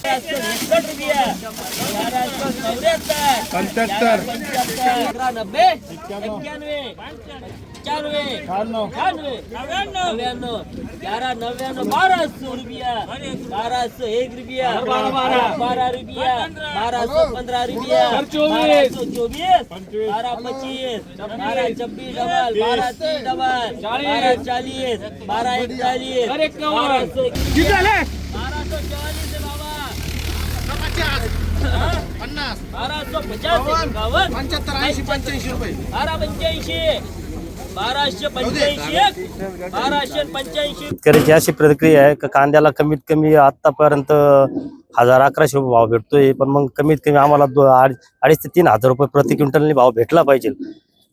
रुपया 75 90 91 95 99 1200 रुपया 1201 रुपया 12 रुपया 1215 रुपया 1224 1225 1226 डबल 1230 डबल 1240 1241 1244 शेतकऱ्याची अशी प्रतिक्रिया आहे की कांद्याला कमीत कमी आतापर्यंत 1000-1100 रुपये भाव भेटतोय, पण मग कमीत कमी आम्हाला 2,500 ते 3,000 रुपये प्रति क्विंटलने भाव भेटला पाहिजे.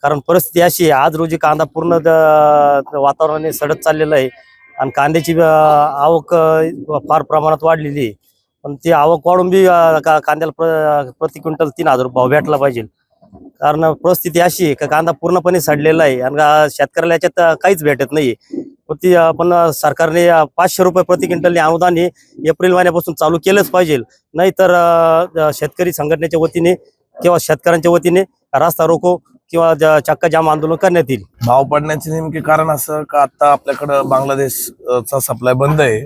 कारण परिस्थिती अशी आहे, आज रोजी कांदा पूर्ण वातावरणाने सडत चाललेला आहे आणि कांद्याची आवक फार प्रमाणात वाढलेली आहे. पण ती आवक वाढून बी कांद्याला प्रति क्विंटल 3,000 रुपये भाव भेटला पाहिजे. कारण परिस्थिती अशी आहे का कांदा पूर्णपणे सडलेला आहे आणि शेतकऱ्याला याच्यात काहीच भेटत नाही. पण सरकारने 500 रुपये प्रति क्विंटल अनुदान हे एप्रिल महिन्यापासून चालू केलंच पाहिजे. नाहीतर शेतकरी संघटनेच्या वतीने किंवा शेतकऱ्यांच्या वतीने रास्ता रोको किंवा चक्का जाम आंदोलन करण्यात येईल. भाव पडण्याचे नेमके कारण असं का आता आपल्याकडे बांगलादेशचा सप्लाय बंद आहे,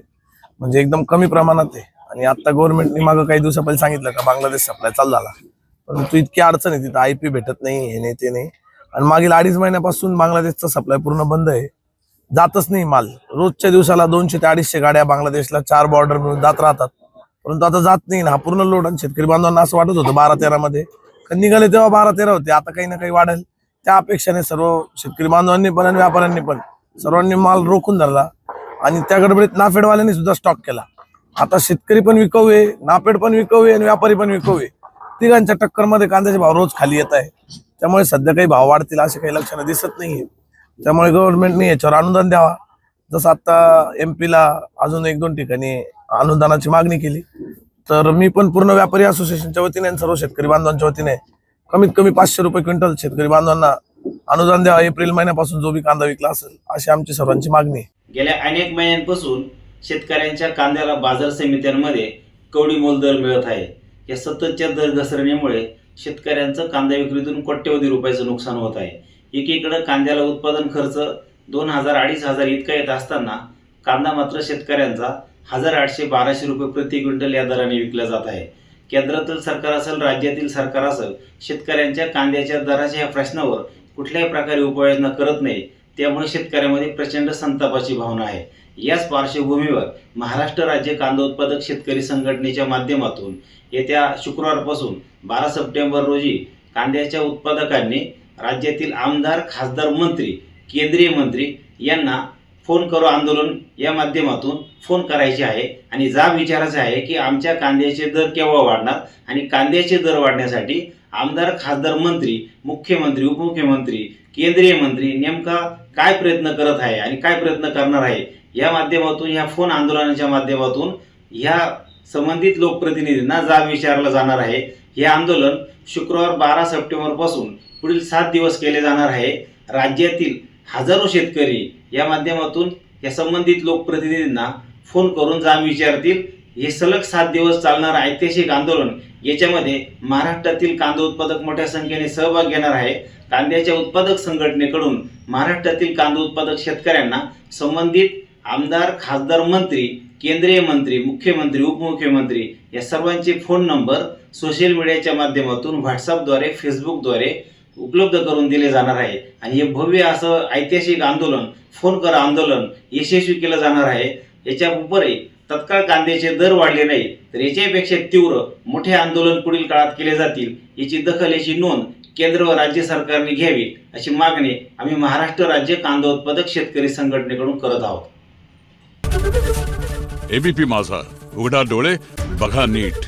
म्हणजे एकदम कमी प्रमाणात आहे. आणि आता गव्हर्नमेंटने मागं काही दिवसा पहिले सांगितलं का बांगलादेश सप्लाय चालू झाला, परंतु इतकी अडचण आहे तिथं, IP भेटत नाही, हे नाही ते नाही. आणि मागील 2.5 महिन्यापासून बांगलादेशचा सप्लाय पूर्ण बंद आहे, जातच नाही माल. रोजच्या दिवसाला 200 ते 250 गाड्या बांगलादेशला 4 बॉर्डर मिळून जात राहतात, परंतु आता जात नाही. हा पूर्ण लोड. आणि शेतकरी बांधवांना असं वाटत होतं 12-13 मध्ये निघाले तेव्हा 12-13 होते, आता काही ना काही वाढेल. त्या अपेक्षाने सर्व शेतकरी बांधवांनी पण आणि व्यापाऱ्यांनी पण सर्वांनी माल रोखून धरला आणि त्या गडबडीत नाफेडवाल्यांनी सुद्धा स्टॉक केला. आता शेतकरी पण विकवे, नाफेड पण विकवे आणि व्यापारी पण विकवे, तिघांच्या टक्करमध्ये कांद्याचे भाव रोज खाली येत आहे. त्यामुळे सध्या काही भाव वाढतील असे काही लक्षणं दिसत नाहीये. त्यामुळे गव्हर्नमेंटने याच्यावर अनुदान द्यावा. जसं आता MP ला अजून 1-2 ठिकाणी अनुदानाची मागणी केली, तर मी पण पूर्ण व्यापारी असोसिएशनच्या वतीने आणि सर्व शेतकरी बांधवांच्या वतीने कमीत कमी 500 रुपये क्विंटल शेतकरी बांधवांना अनुदान द्यावा. एप्रिल महिन्यापासून जो बी कांदा विकला असेल अशी आमची सर्वांची मागणी आहे. गेल्या अनेक महिन्यांपासून शेतकऱ्यांच्या कांद्याला बाजार समित्यांमध्ये कवडी मोल दर मिळत आहे. या सततच्या दर घसरणीमुळे शेतकऱ्यांचं कांदा विक्रीतून कोट्यवधी रुपयाचं नुकसान होत आहे. एकीकडे कांद्याला उत्पादन खर्च 2,000-2,500 इतका येत असताना कांदा मात्र शेतकऱ्यांचा 1,800-1,200 रुपये प्रति क्विंटल या दराने विकला जात आहे. केंद्रातील सरकार असेल, राज्यातील सरकार असेल, शेतकऱ्यांच्या कांद्याच्या दराच्या या प्रश्नावर कुठल्याही प्रकारे उपाययोजना करत नाही. त्यामुळे शेतकऱ्यांमध्ये प्रचंड संतापाची भावना आहे. याच पार्श्वभूमीवर महाराष्ट्र राज्य कांदा उत्पादक शेतकरी संघटनेच्या माध्यमातून येत्या शुक्रवारपासून 12 सप्टेंबर रोजी कांद्याच्या उत्पादकांनी राज्यातील आमदार, खासदार, मंत्री, केंद्रीय मंत्री यांना फोन करो आंदोलन या माध्यमातून फोन करायचे आहे आणि जाब विचारायचा आहे की आमच्या कांद्याचे दर केव्हा वाढणार आणि कांद्याचे दर वाढण्यासाठी आमदार, खासदार, मंत्री, मुख्यमंत्री, उपमुख्यमंत्री, केंद्रीय मंत्री नेमका काय प्रयत्न करत आहे आणि काय प्रयत्न करणार आहे. या माध्यमातून, या फोन आंदोलनाच्या माध्यमातून ह्या संबंधित लोकप्रतिनिधींना जाब विचारला जाणार आहे. हे आंदोलन शुक्रवार 12 सप्टेंबर पासून पुढील 7 दिवस केले जाणार आहे. राज्यातील हजारो शेतकरी या माध्यमातून या संबंधित लोकप्रतिनिधींना फोन करून जाब विचारतील. हे सलग 7 दिवस चालणार ऐतिहासिक आंदोलन, याच्यामध्ये महाराष्ट्रातील कांदा उत्पादक मोठ्या संख्येने सहभाग घेणार आहे. कांद्याच्या उत्पादक संघटनेकडून महाराष्ट्रातील कांदा उत्पादक शेतकऱ्यांना संबंधित आमदार, खासदार, मंत्री, केंद्रीय मंत्री, मुख्यमंत्री, उपमुख्यमंत्री या सर्वांचे फोन नंबर सोशल मीडियाच्या माध्यमातून व्हॉट्सअपद्वारे, फेसबुकद्वारे उपलब्ध करून दिले जाणार आहे. आणि हे भव्य असं ऐतिहासिक आंदोलन, फोन कर आंदोलन यशस्वी केलं जाणार आहे. याच्या उपरही तत्काळ कांद्याचे दर वाढले नाही तर याच्यापेक्षा तीव्र मोठे आंदोलन पुढील काळात केले जातील. याची दखल, याची नोंद केंद्र व राज्य सरकारने घ्यावी अशी मागणी आम्ही महाराष्ट्र राज्य कांदा उत्पादक शेतकरी संघटनेकडून करत आहोत. ABP माझा, उघडा डोळे बघा नीट.